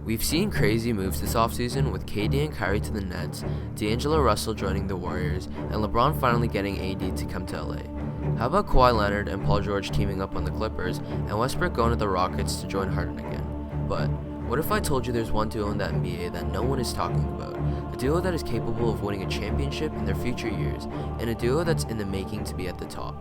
We've seen crazy moves this offseason with KD and Kyrie to the Nets, D'Angelo Russell joining the Warriors, and LeBron finally getting AD to come to LA. How about Kawhi Leonard and Paul George teaming up on the Clippers, and Westbrook going to the Rockets to join Harden again? But what if I told you there's one duo in the NBA that no one is talking about? A duo that is capable of winning a championship in their future years, and a duo that's in the making to be at the top.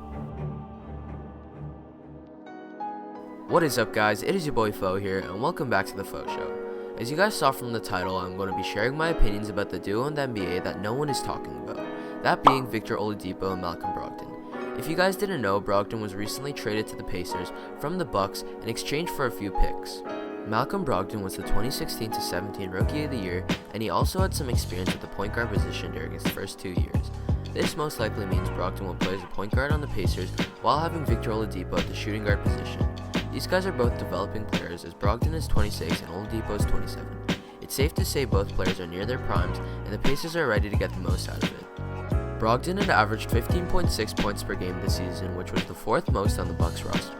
What is up, guys? It is your boy Fo here, and welcome back to the Fo Show. As you guys saw from the title, I'm going to be sharing my opinions about the duo in the NBA that no one is talking about, that being Victor Oladipo and Malcolm Brogdon. If you guys didn't know, Brogdon was recently traded to the Pacers from the Bucks in exchange for a few picks. Malcolm Brogdon was the 2016-17 Rookie of the Year, and he also had some experience at the point guard position during his first 2 years. This most likely means Brogdon will play as a point guard on the Pacers while having Victor Oladipo at the shooting guard position. These guys are both developing players, as Brogdon is 26 and Oladipo is 27. It's safe to say both players are near their primes, and the Pacers are ready to get the most out of it. Brogdon had averaged 15.6 points per game this season, which was the fourth most on the Bucks roster.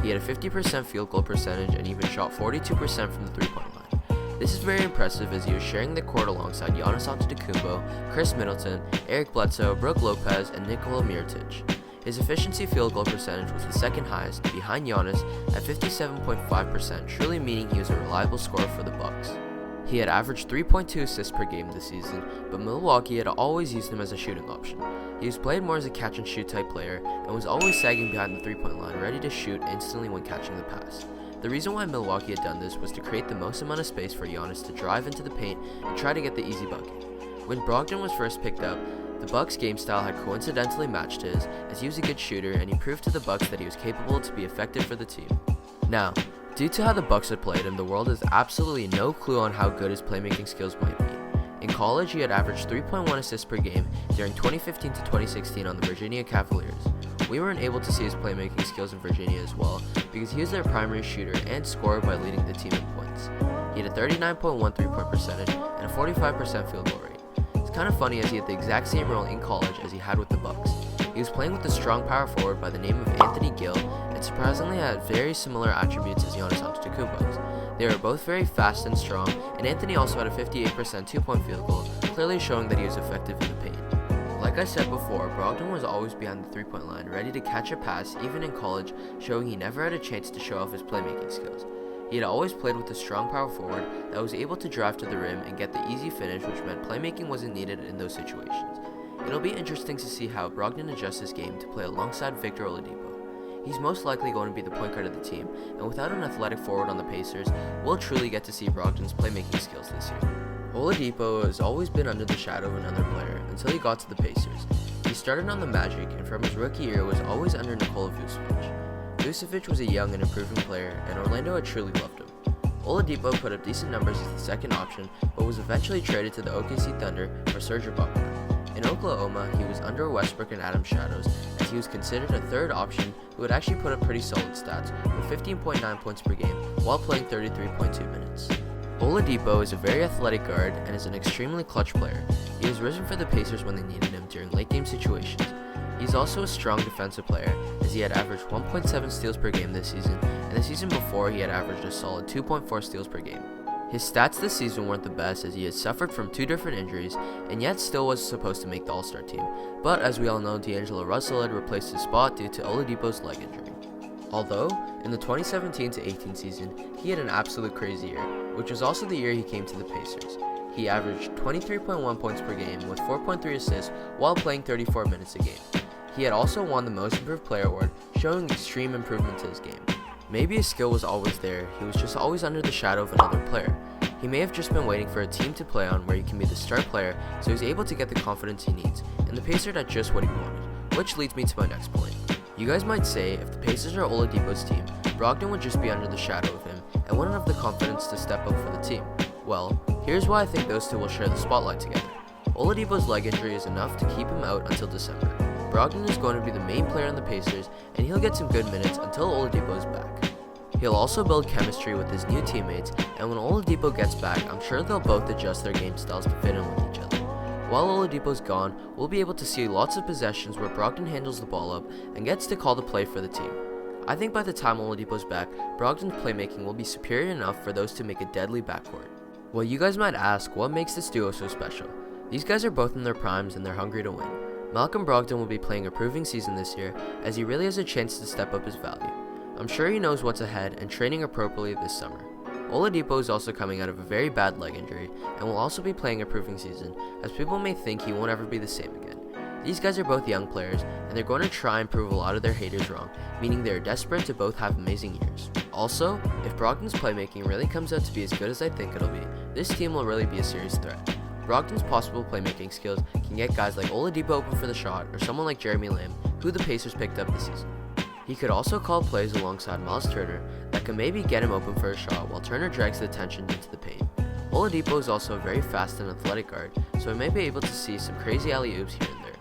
He had a 50% field goal percentage and even shot 42% from the three-point line. This is very impressive, as he was sharing the court alongside Giannis Antetokounmpo, Chris Middleton, Eric Bledsoe, Brook Lopez, and Nikola Mirotic. His efficiency field goal percentage was the second highest, behind Giannis at 57.5%, truly meaning he was a reliable scorer for the Bucks. He had averaged 3.2 assists per game this season, but Milwaukee had always used him as a shooting option. He was played more as a catch-and-shoot type player, and was always sagging behind the three-point line, ready to shoot instantly when catching the pass. The reason why Milwaukee had done this was to create the most amount of space for Giannis to drive into the paint and try to get the easy bucket. When Brogdon was first picked up, the Bucks' game style had coincidentally matched his, as he was a good shooter and he proved to the Bucks that he was capable to be effective for the team. Now, due to how the Bucks had played him, the world has absolutely no clue on how good his playmaking skills might be. In college, he had averaged 3.1 assists per game during 2015 to 2016 on the Virginia Cavaliers. We weren't able to see his playmaking skills in Virginia as well, because he was their primary shooter and scorer by leading the team in points. He had a 39.1 3-point percentage and a 45% field goal rate. It's kind of funny, as he had the exact same role in college as he had with the Bucks. He was playing with a strong power forward by the name of Anthony Gill, and surprisingly had very similar attributes as Giannis Antetokounmpo's. They were both very fast and strong, and Anthony also had a 58% 2-point field goal, clearly showing that he was effective in the paint. Like I said before, Brogdon was always behind the three-point line, ready to catch a pass even in college, showing he never had a chance to show off his playmaking skills. He had always played with a strong power forward that was able to drive to the rim and get the easy finish, which meant playmaking wasn't needed in those situations. It'll be interesting to see how Brogdon adjusts his game to play alongside Victor Oladipo. He's most likely going to be the point guard of the team, and without an athletic forward on the Pacers, we'll truly get to see Brogdon's playmaking skills this year. Oladipo has always been under the shadow of another player until he got to the Pacers. He started on the Magic, and from his rookie year was always under Nikola Vucevic. Vucevic was a young and improving player, and Orlando had truly loved him. Oladipo put up decent numbers as the second option, but was eventually traded to the OKC Thunder for Serge Ibaka. In Oklahoma, he was under Westbrook and Adams' shadows, as he was considered a third option who would actually put up pretty solid stats, with 15.9 points per game while playing 33.2 minutes. Oladipo is a very athletic guard and is an extremely clutch player. He was risen for the Pacers when they needed him during late game situations. He's also a strong defensive player, as he had averaged 1.7 steals per game this season, and the season before he had averaged a solid 2.4 steals per game. His stats this season weren't the best, as he had suffered from 2 different injuries and yet still was supposed to make the All-Star team, but as we all know, D'Angelo Russell had replaced his spot due to Oladipo's leg injury. Although, in the 2017-18 season, he had an absolute crazy year, which was also the year he came to the Pacers. He averaged 23.1 points per game with 4.3 assists while playing 34 minutes a game. He had also won the Most Improved Player award, showing extreme improvement to his game. Maybe his skill was always there, he was just always under the shadow of another player. He may have just been waiting for a team to play on where he can be the star player, so he's able to get the confidence he needs, and the Pacers had just what he wanted, which leads me to my next point. You guys might say, if the Pacers are Oladipo's team, Brogdon would just be under the shadow of him, and wouldn't have the confidence to step up for the team. Well, here's why I think those two will share the spotlight together. Oladipo's leg injury is enough to keep him out until December. Brogdon is going to be the main player on the Pacers, and he'll get some good minutes until Oladipo is back. He'll also build chemistry with his new teammates, and when Oladipo gets back, I'm sure they'll both adjust their game styles to fit in with each other. While Oladipo's gone, we'll be able to see lots of possessions where Brogdon handles the ball up and gets to call the play for the team. I think by the time Oladipo's back, Brogdon's playmaking will be superior enough for those to make a deadly backcourt. Well, you guys might ask, what makes this duo so special? These guys are both in their primes and they're hungry to win. Malcolm Brogdon will be playing a proving season this year, as he really has a chance to step up his value. I'm sure he knows what's ahead and training appropriately this summer. Oladipo is also coming out of a very bad leg injury and will also be playing a proving season, as people may think he won't ever be the same again. These guys are both young players, and they're going to try and prove a lot of their haters wrong, meaning they are desperate to both have amazing years. Also, if Brogdon's playmaking really comes out to be as good as I think it'll be, this team will really be a serious threat. Brogdon's possible playmaking skills can get guys like Oladipo open for the shot, or someone like Jeremy Lamb, who the Pacers picked up this season. He could also call plays alongside Miles Turner that could maybe get him open for a shot while Turner drags the attention into the paint. Oladipo is also a very fast and athletic guard, so he may be able to see some crazy alley-oops here and there.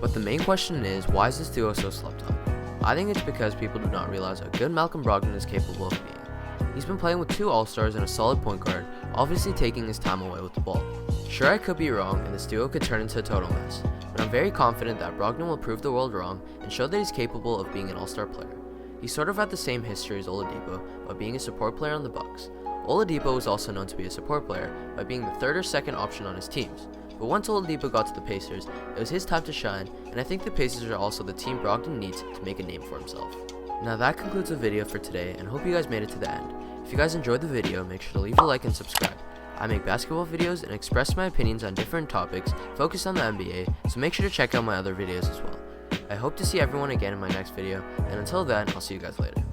But the main question is, why is this duo so slept on? I think it's because people do not realize how good Malcolm Brogdon is capable of being. He's been playing with 2 All-Stars and a solid point guard, obviously taking his time away with the ball. Sure, I could be wrong and this duo could turn into a total mess, but I'm very confident that Brogdon will prove the world wrong and show that he's capable of being an All-Star player. He sort of had the same history as Oladipo by being a support player on the Bucks. Oladipo was also known to be a support player by being the 3rd or 2nd option on his teams. But once Oladipo got to the Pacers, it was his time to shine, and I think the Pacers are also the team Brogdon needs to make a name for himself. Now that concludes the video for today, and hope you guys made it to the end. If you guys enjoyed the video, make sure to leave a like and subscribe. I make basketball videos and express my opinions on different topics focused on the NBA, so make sure to check out my other videos as well. I hope to see everyone again in my next video, and until then, I'll see you guys later.